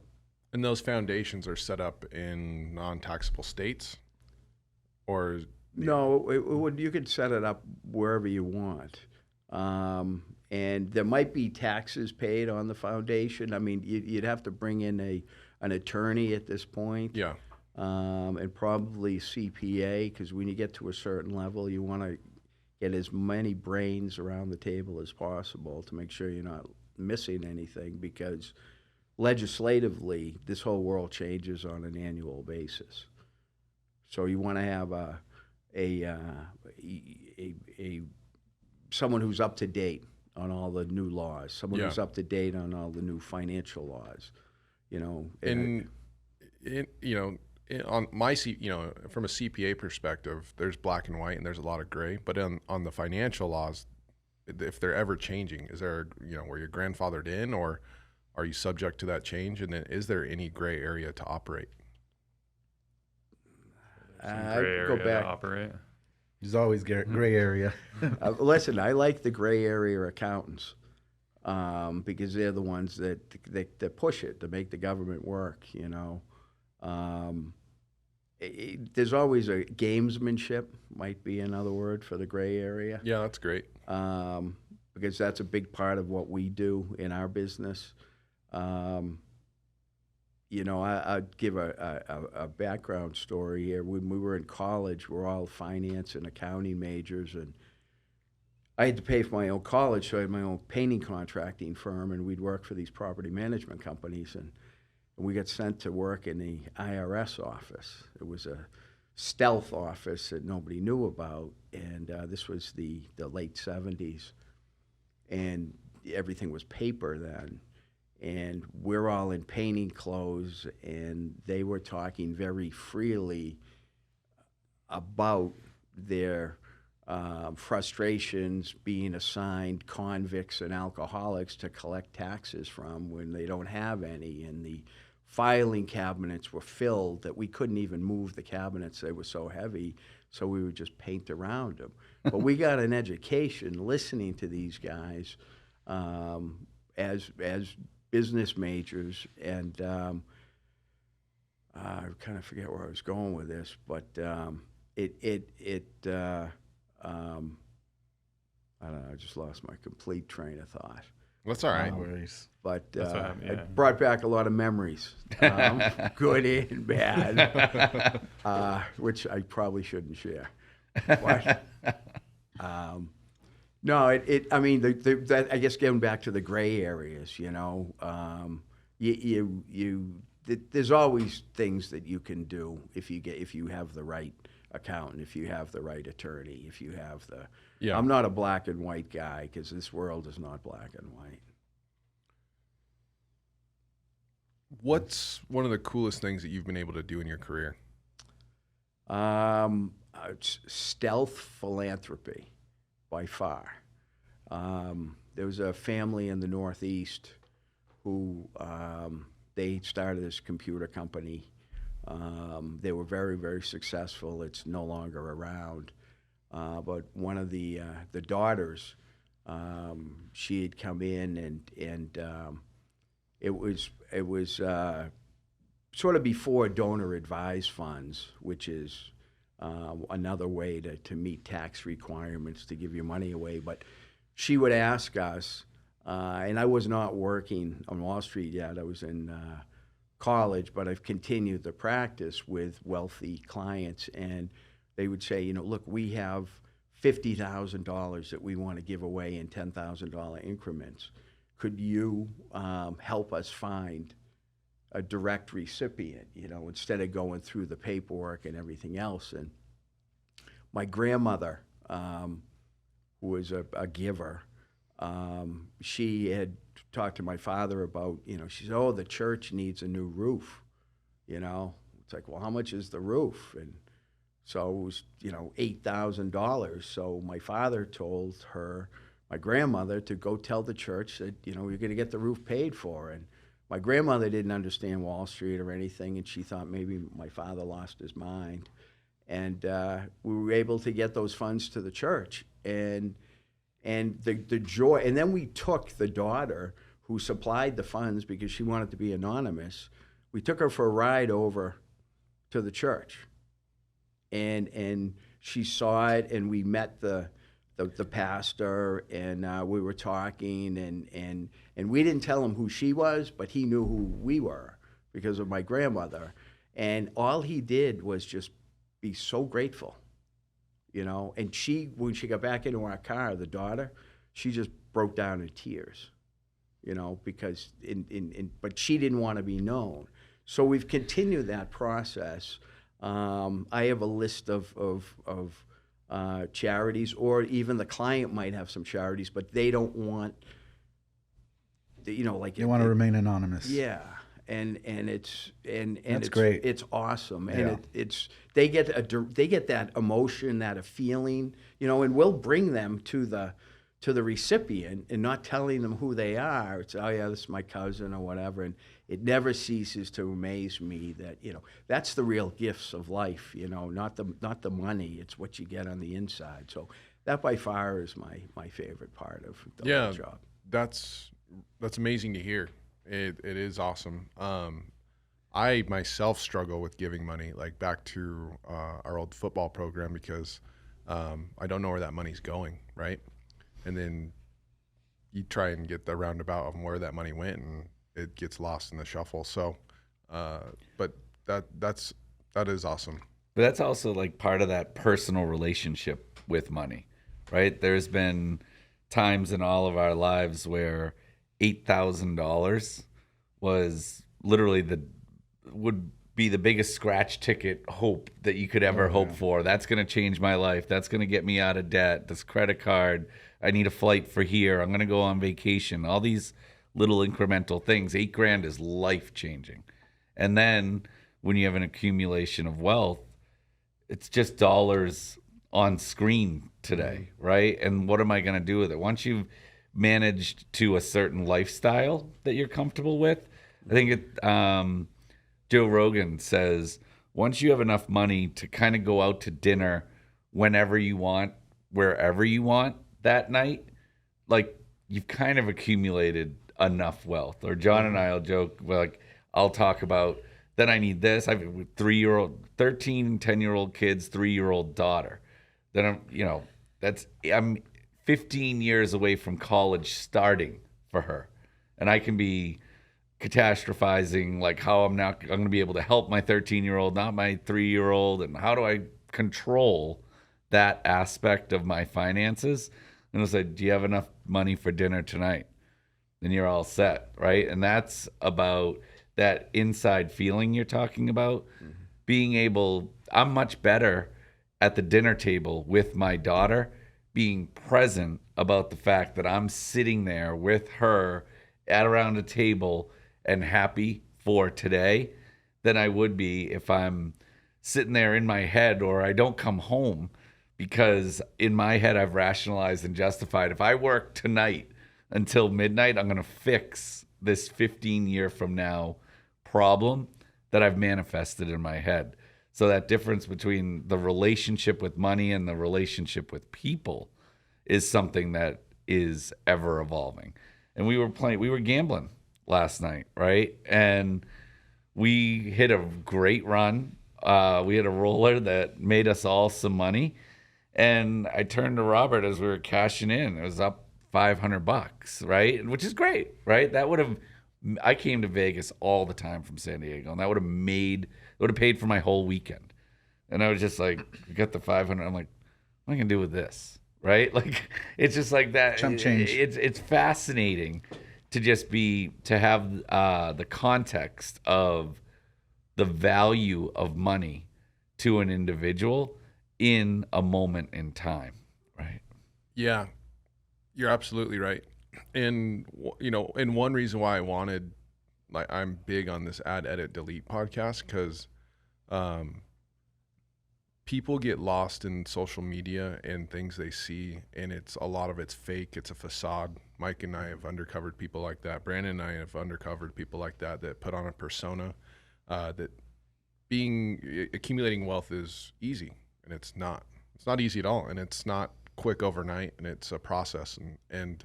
And those foundations are set up in non-taxable states, or No, it would. You could set it up wherever you want, and there might be taxes paid on the foundation. I mean, you'd have to bring in an attorney at this point. yeah, And probably CPA, because when you get to a certain level, you want to get as many brains around the table as possible to make sure you're not missing anything, because legislatively, this whole world changes on an annual basis. So you want to have someone who's up to date on all the new laws, someone who's up to date on all the new financial laws, on my from a CPA perspective, there's black and white and there's a lot of gray. But on the financial laws, if they're ever changing, is there where you're grandfathered in, or are you subject to that change? And then is there any gray area to operate? Gray area to operate. There's always gray area. Listen, I like the gray area accountants because they're the ones that push it to make the government work. There's always a gamesmanship, might be another word for the gray area. Yeah, that's great. Because that's a big part of what we do in our business. I'd give a background story here. When we were in college, we're all finance and accounting majors, and I had to pay for my own college, so I had my own painting contracting firm, and we'd work for these property management companies, and we got sent to work in the IRS office. It was a stealth office that nobody knew about, and this was the late 70s, and everything was paper then. And we're all in painting clothes, and they were talking very freely about their frustrations being assigned convicts and alcoholics to collect taxes from when they don't have any. And the filing cabinets were filled that we couldn't even move the cabinets. They were so heavy, so we would just paint around them. But we got an education listening to these guys as business majors, and I kind of forget where I was going with this, but I don't know, I just lost my complete train of thought. That's all right. But yeah. it brought back a lot of memories, good and bad, which I probably shouldn't share. But, no, I mean, that, I guess getting back to the gray areas, there's always things that you can do if you have the right accountant, if you have the right attorney, if you have the. Yeah. I'm not a black and white guy, because this world is not black and white. What's one of the coolest things that you've been able to do in your career? It's stealth philanthropy, by far. There was a family in the Northeast who they started this computer company. They were very, very successful. It's no longer around. But one of the daughters, she had come in, and it was sort of before donor advised funds, which is another way to meet tax requirements to give your money away. But she would ask us, and I was not working on Wall Street yet. I was in college, but I've continued the practice with wealthy clients, and they would say, look, we have $50,000 that we want to give away in $10,000 increments. Could you help us find a direct recipient, instead of going through the paperwork and everything else? And my grandmother, who was a giver, she had talked to my father about, she said, oh, the church needs a new roof. It's like, well, how much is the roof? And so it was, $8,000. So my father told my grandmother, to go tell the church that, you're going to get the roof paid for. And my grandmother didn't understand Wall Street or anything, and she thought maybe my father lost his mind. And we were able to get those funds to the church. And the joy, and then we took the daughter who supplied the funds because she wanted to be anonymous. We took her for a ride over to the church, and she saw it, and we met the pastor, and we were talking, and we didn't tell him who she was, but he knew who we were because of my grandmother. And all he did was just be so grateful, and when she got back into our car, the daughter, she just broke down in tears, because but she didn't want to be known. So we've continued that process. I have a list of charities, or even the client might have some charities, but they don't want, like They want to remain anonymous. Yeah, and it's That's great. It's awesome, Yeah. and they get that emotion, that a feeling, and we'll bring them to the recipient, and not telling them who they are. It's, oh yeah, this is my cousin or whatever, and it never ceases to amaze me that that's the real gifts of life. Not the money. It's what you get on the inside. So that by far is my favorite part of the whole job. That's amazing to hear. It is awesome. I myself struggle with giving money, like back to our old football program, because I don't know where that money's going, right? And then you try and get the roundabout of where that money went, and it gets lost in the shuffle. So, but that is awesome. But that's also like part of that personal relationship with money, right? There's been times in all of our lives where $8,000 was literally would be the biggest scratch ticket hope that you could ever hope for. That's going to change my life. That's going to get me out of debt. This credit card, I need a flight for here. I'm going to go on vacation. All these little incremental things. $8,000 is life changing. And then when you have an accumulation of wealth, it's just dollars on screen today, right? And what am I going to do with it? Once you've managed to a certain lifestyle that you're comfortable with, I think Joe Rogan says, once you have enough money to kind of go out to dinner whenever you want, wherever you want that night, like you've kind of accumulated enough wealth. Or John and I'll joke, like I'll talk about, then I need this. I have a 13, 10-year-old kids, 3-year-old daughter. Then I'm 15 years away from college starting for her. And I can be catastrophizing like how I'm going to be able to help my 13-year-old, not my 3-year-old, and how do I control that aspect of my finances? And it's like, do you have enough money for dinner tonight? Then you're all set, right? And that's about that inside feeling you're talking about. Mm-hmm. Being able, I'm much better at the dinner table with my daughter, being present about the fact that I'm sitting there with her at around a table and happy for today than I would be if I'm sitting there in my head or I don't come home, because in my head I've rationalized and justified, if I work tonight until midnight, I'm going to fix this 15-year from now problem that I've manifested in my head. So that difference between the relationship with money and the relationship with people is something that is ever evolving. And we were gambling last night, right? And we hit a great run. We had a roller that made us all some money. And I turned to Robert as we were cashing in. It was up $500, right? Which is great, right? I came to Vegas all the time from San Diego, and that would have paid for my whole weekend. And I was just like, we got the 500. I'm like, what am I gonna do with this, right? Like, it's just like that. Chump change. It's fascinating to have the context of the value of money to an individual in a moment in time, right? Yeah, you're absolutely right. And and one reason why I'm big on this Add, Edit, Delete podcast, because people get lost in social media and things they see, and a lot of it's fake. It's a facade. Mike and I have uncovered people like that. Brandon and I have uncovered people like that put on a persona that accumulating wealth is easy, and it's not. It's not easy at all, and it's not quick overnight, and it's a process. And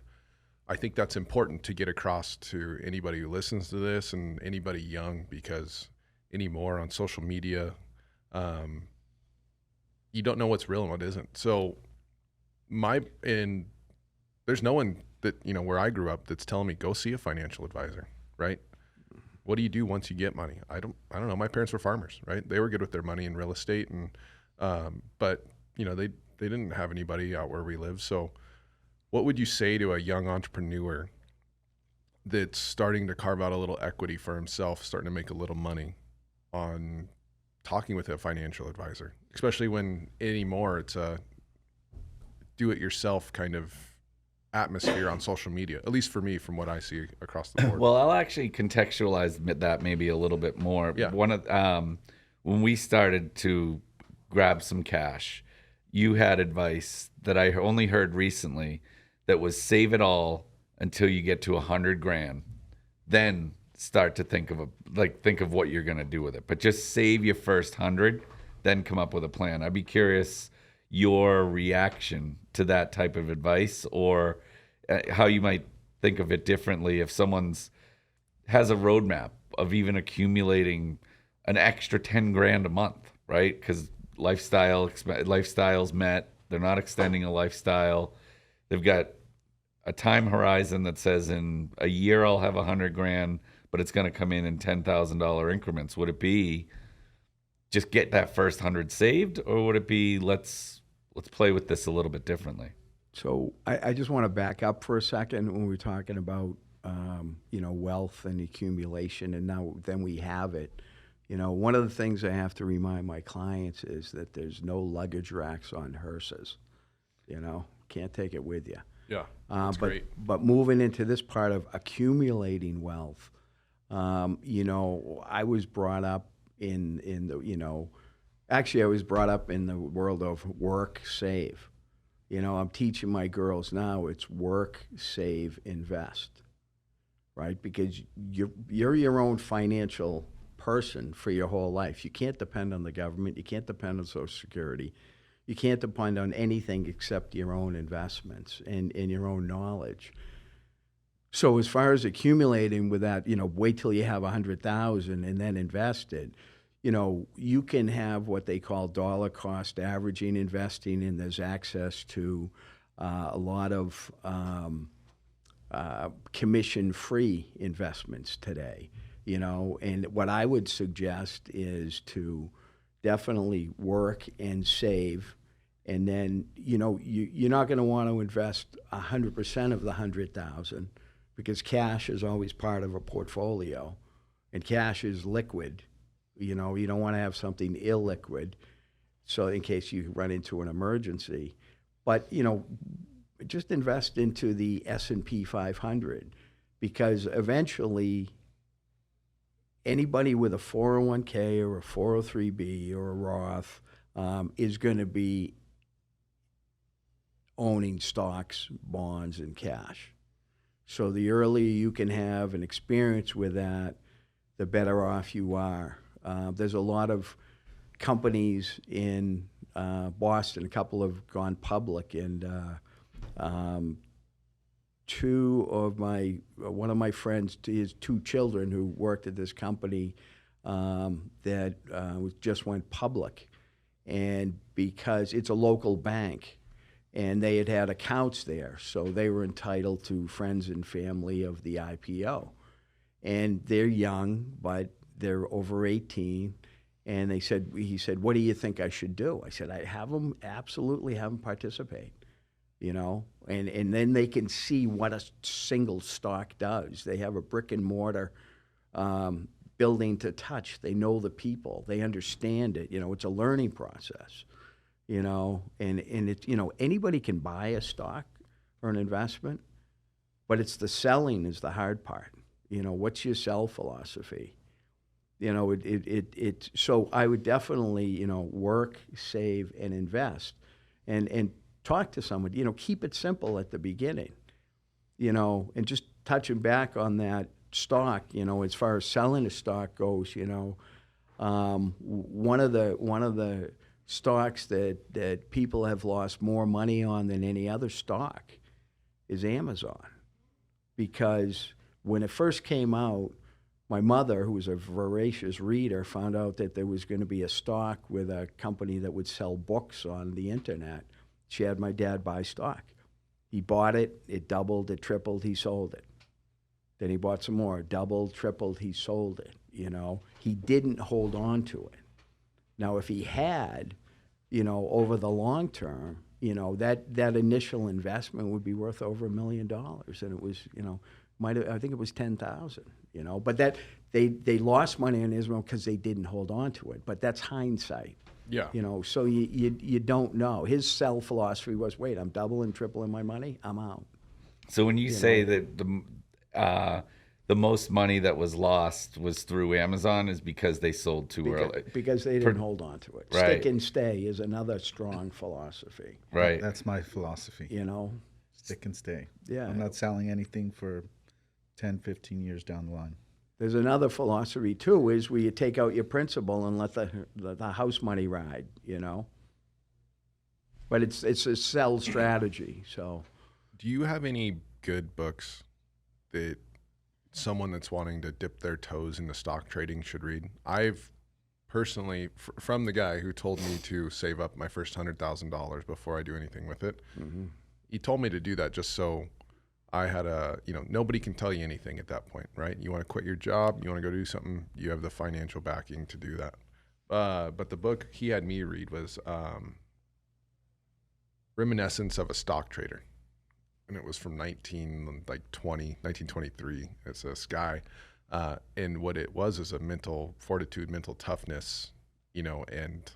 I think that's important to get across to anybody who listens to this and anybody young, because anymore on social media, you don't know what's real and what isn't. So there's no one that, where I grew up that's telling me, go see a financial advisor, right? What do you do once you get money? I don't know. My parents were farmers, right? They were good with their money in real estate, and but they didn't have anybody out where we live. So what would you say to a young entrepreneur that's starting to carve out a little equity for himself, starting to make a little money on talking with a financial advisor, especially when anymore it's a do-it-yourself kind of atmosphere on social media, at least for me, from what I see across the board? Well, I'll actually contextualize that maybe a little bit more. Yeah. When we started to grab some cash, you had advice that I only heard recently that was save it all until you get to $100,000, then start to think of what you're going to do with it. But just save your first 100, then come up with a plan. I'd be curious your reaction to that type of advice, or how you might think of it differently if someone's has a roadmap of even accumulating an extra 10 grand a month, right? Because lifestyles met, they're not extending a lifestyle. They've got a time horizon that says in a year I'll have 100 grand, but it's going to come in $10,000 increments. Would it be just get that first 100 saved, or would it be let's play with this a little bit differently? So I just want to back up for a second when we're talking about wealth and accumulation, and then we have it. One of the things I have to remind my clients is that there's no luggage racks on hearses. Can't take it with you. Yeah, that's great. But moving into this part of accumulating wealth, I was brought up in the actually I was brought up in the world of work, save. I'm teaching my girls now, it's work, save, invest, right? Because you're your own financial person for your whole life. You can't depend on the government. You can't depend on Social Security. You can't depend on anything except your own investments and your own knowledge. So as far as accumulating with that, wait till you have 100,000 and then invest it. You can have what they call dollar cost averaging investing, and there's access to a lot of commission-free investments today. And what I would suggest is to definitely work and save, and then you're not going to want to invest 100% of the 100,000, because cash is always part of a portfolio, and cash is liquid. You don't want to have something illiquid, so in case you run into an emergency. But just invest into the S&P 500, because eventually anybody with a 401k or a 403b or a Roth is going to be owning stocks, bonds, and cash. So the earlier you can have an experience with that, the better off you are. There's a lot of companies in Boston, a couple have gone public, and one of my friends, his two children who worked at this company that just went public, and because it's a local bank, and they had accounts there, so they were entitled to friends and family of the IPO. And they're young, but they're over 18. And he said, what do you think I should do? I said, I absolutely have them participate, and then they can see what a single stock does. They have a brick and mortar building to touch. They know the people. They understand it. It's a learning process. And it's, anybody can buy a stock or an investment, but it's the selling is the hard part. What's your sell philosophy? So I would definitely, work, save, and invest, and talk to someone. Keep it simple at the beginning, and just touching back on that stock. As far as selling a stock goes, one of the stocks that people have lost more money on than any other stock is Amazon, because when it first came out, my mother, who was a voracious reader, found out that there was going to be a stock with a company that would sell books on the internet. She had my dad buy stock. He bought it, it doubled, it tripled, he sold it. Then he bought some more, doubled, tripled, he sold it. He didn't hold on to it. Now, if he had, over the long term, that initial investment would be worth over $1 million, and it was, I think it was 10,000. But that they lost money on Israel because they didn't hold on to it. But that's hindsight. Yeah. So you don't know. His sell philosophy was, wait, I'm doubling, tripling my money, I'm out. So when you say that the most money that was lost was through Amazon, is because they sold too early. Because they didn't hold on to it. Right. Stick and stay is another strong philosophy. Right. That's my philosophy. Stick and stay. Yeah. I'm not selling anything for 10, 15 years down the line. There's another philosophy too, is where you take out your principal and let the house money ride, But it's a sell strategy. So, Do you have any good books that someone that's wanting to dip their toes into stock trading should read? I've personally, from the guy who told me to save up my first $100,000 before I do anything with it, he told me to do that just so I had nobody can tell you anything at that point, right? You want to quit your job, you want to go do something, you have the financial backing to do that. But the book he had me read was Reminiscence of a Stock Trader. And it was from 1923. It's this guy. And what it was is a mental fortitude, mental toughness, and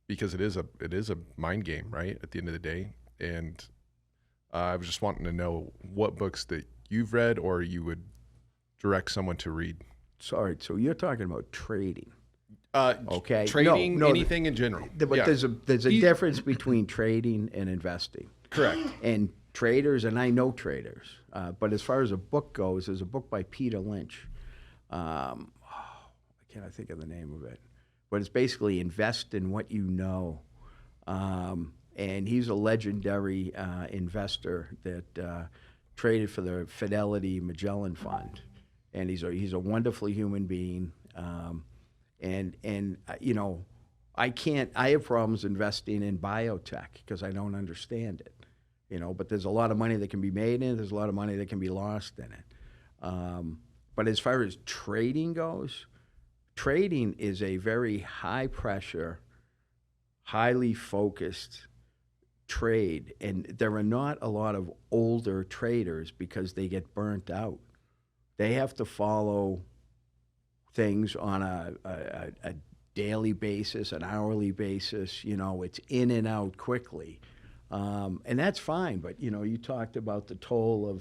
because it is a mind game, right? At the end of the day. And I was just wanting to know what books that you've read or you would direct someone to read. Sorry, so you're talking about trading. Okay. Trading, No, anything in general. But Yeah. there's a difference between trading and investing. Correct. And traders, and I know traders, but as far as a book goes, there's a book by Peter Lynch. I can't think of the name of it, but it's basically invest in what you know. And he's a legendary investor that traded for the Fidelity Magellan Fund, and he's a wonderful human being. I have problems investing in biotech because I don't understand it. But there's a lot of money that can be made in it. There's a lot of money that can be lost in it. But as far as trading goes, trading is a very high pressure, highly focused trade. And there are not a lot of older traders because they get burnt out. They have to follow things on a daily basis, an hourly basis. It's in and out quickly. And that's fine, but you talked about the toll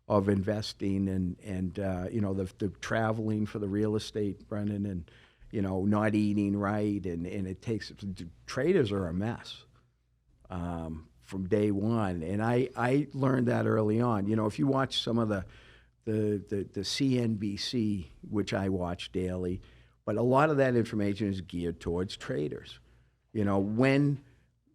of investing and the traveling for the real estate, Brendan, and not eating right, and it takes traders are a mess. from day one. And I learned that early on. You know, if you watch some of the CNBC, which I watch daily, but a lot of that information is geared towards traders. You know, when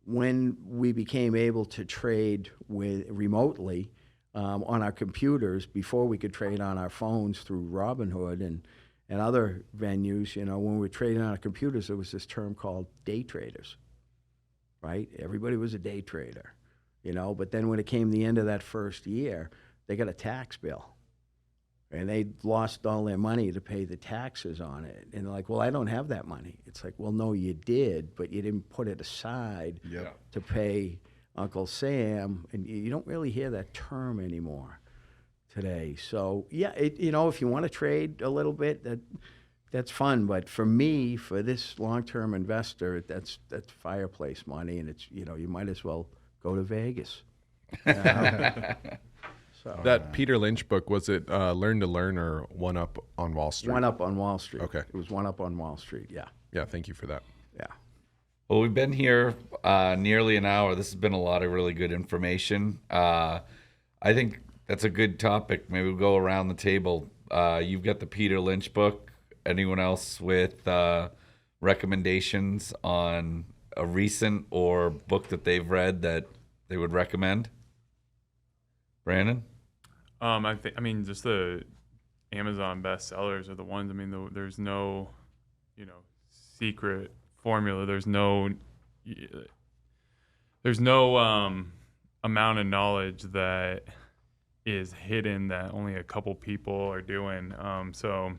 we became able to trade remotely on our computers, before we could trade on our phones through Robinhood and other venues, you know, when we were trading on our computers, there was this term called day traders, right? Everybody was a day trader, you know, but then when it came the end of that first year, they got a tax bill. And they lost all their money to pay the taxes on it. And they're like, well, I don't have that money. It's like, well, no, you did, but you didn't put it aside to pay Uncle Sam. And you don't really hear that term anymore today. So, yeah, you know, if you want to trade a little bit, that's fun. But for me, for this long-term investor, that's fireplace money. And it's, you know, you might as well go to Vegas. So, That Peter Lynch book, was it Learn to Learn or One Up on Wall Street? One Up on Wall Street. Okay. It was One Up on Wall Street, yeah. Yeah, thank you for that. Yeah. Well, we've been here nearly an hour. This has been a lot of really good information. I think that's a good topic. Maybe we'll go around the table. You've got the Peter Lynch book. Anyone else with recommendations on a recent or book that they've read that they would recommend? Brandon? I mean, just the Amazon bestsellers are the ones. I mean, there's no, you know, secret formula. There's no amount of knowledge that is hidden that only a couple people are doing. So,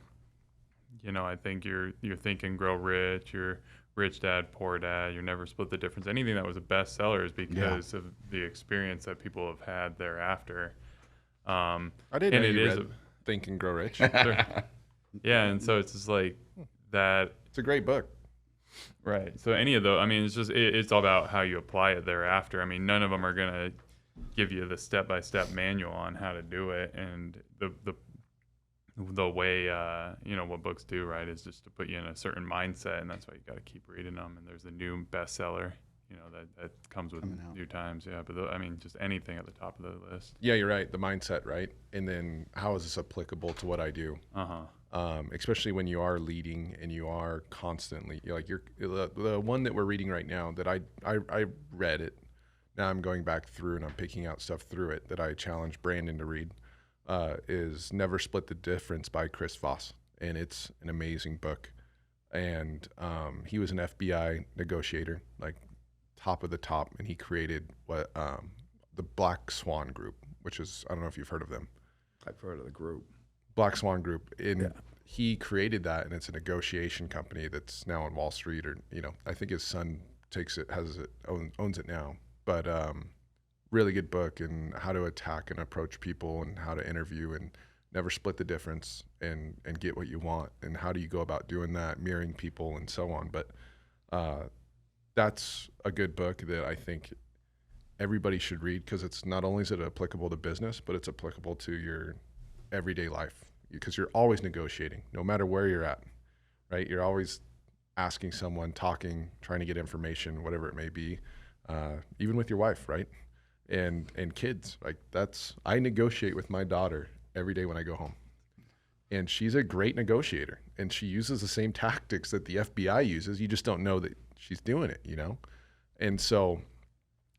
you know, I think you're Think and Grow Rich, you're Rich Dad, Poor Dad, you Never Split the Difference. Anything that was a bestseller is because of the experience that people have had thereafter. I didn't know you read Think and Grow Rich. Sure. Yeah, and so it's just like that. It's a great book. Right. So any of those, I mean, it's just it's all about how you apply it thereafter. I mean, none of them are gonna give you the step-by-step manual on how to do it, and the way you know what books do, right, is just to put you in a certain mindset, and that's why you got to keep reading them. And there's a new bestseller, you know, that comes with new times. Yeah, but I mean, just anything at the top of the list. Yeah, you're right. The mindset, right? And then how is this applicable to what I do? Especially when you are leading and you are constantly, you're like the one that we're reading right now that I read it. Now I'm going back through and I'm picking out stuff through it that I challenged Brandon to read. Is Never Split the Difference by Chris Voss, and it's an amazing book. And he was an FBI negotiator, like top of the top, and he created what the Black Swan Group, which is, I don't know if you've heard of them. I've heard of the group. Black Swan Group. He created that, and it's a negotiation company that's now on Wall Street, or, you know, I think his son owns it now. But really good book, and how to attack and approach people, and how to interview and never split the difference, and get what you want, and how do you go about doing that, mirroring people and so on. But that's a good book that I think everybody should read, because it's not only is it applicable to business, but it's applicable to your everyday life, because you're always negotiating, no matter where you're at, right? You're always asking someone, talking, trying to get information, whatever it may be, even with your wife, right? And kids, like I negotiate with my daughter every day when I go home, and she's a great negotiator, and she uses the same tactics that the FBI uses. You just don't know that she's doing it, you know? And so,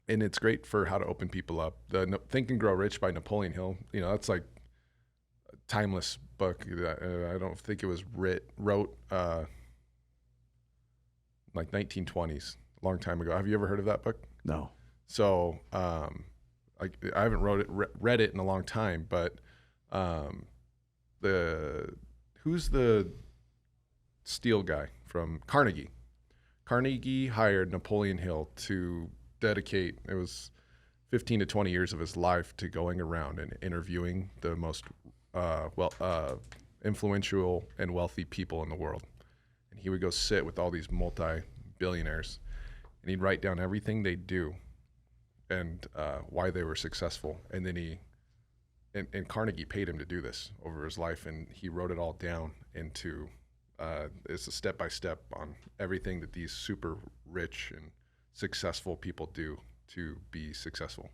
and it's great for how to open people up. The Think and Grow Rich by Napoleon Hill, you know, that's like a timeless book. I don't think it was wrote like 1920s, a long time ago. Have you ever heard of that book? No. So, I haven't read it in a long time, but who's the steel guy from Carnegie? Carnegie hired Napoleon Hill to dedicate, it was 15 to 20 years of his life, to going around and interviewing the most influential and wealthy people in the world. And he would go sit with all these multi-billionaires, and he'd write down everything they do and why they were successful. And then and Carnegie paid him to do this over his life, and he wrote it all down into, it's a step-by-step on everything that these super rich and successful people do to be successful.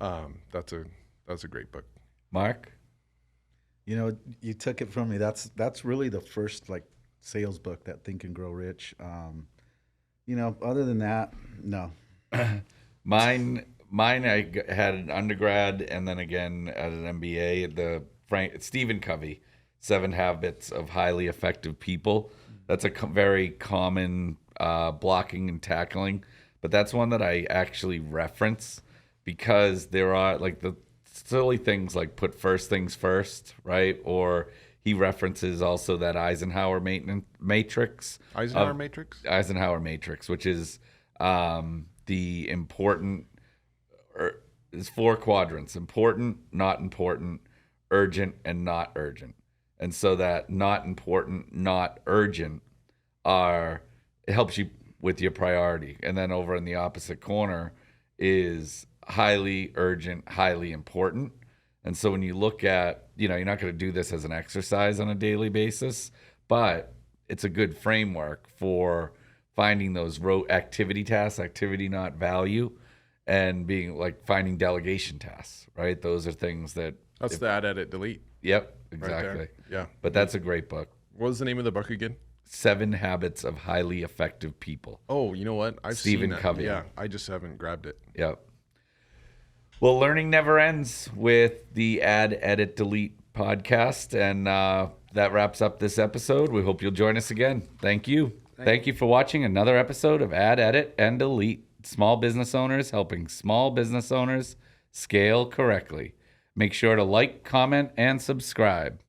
That's a great book. Mark? You know, you took it from me. That's really the first like sales book, that Think and Grow Rich. You know, other than that, no. Mine. Had an undergrad and then again at an MBA. The Stephen Covey, 7 Habits of Highly Effective People. That's a very common blocking and tackling, but that's one that I actually reference because there are like the silly things like put first things first, right? Or he references also that Eisenhower matrix. Eisenhower matrix, which is the important. There's 4 quadrants: important, not important, urgent, and not urgent. And so that not important, not urgent it helps you with your priority. And then over in the opposite corner is highly urgent, highly important. And so when you look at, you know, you're not going to do this as an exercise on a daily basis, but it's a good framework for finding those activity tasks, activity not value, and being like finding delegation tasks, right? Those are things that... That's the add, edit, delete. Yep, Right exactly. there. Yeah. But that's a great book. What was the name of the book again? 7 Habits of Highly Effective People. Oh, you know what? I've Stephen seen that. Covey. Yeah, I just haven't grabbed it. Yep. Well, learning never ends with the Add, Edit, Delete podcast. And that wraps up this episode. We hope you'll join us again. Thank you. Thank you for watching another episode of Add, Edit, and Delete. Small business owners helping small business owners scale correctly. Make sure to like, comment, and subscribe.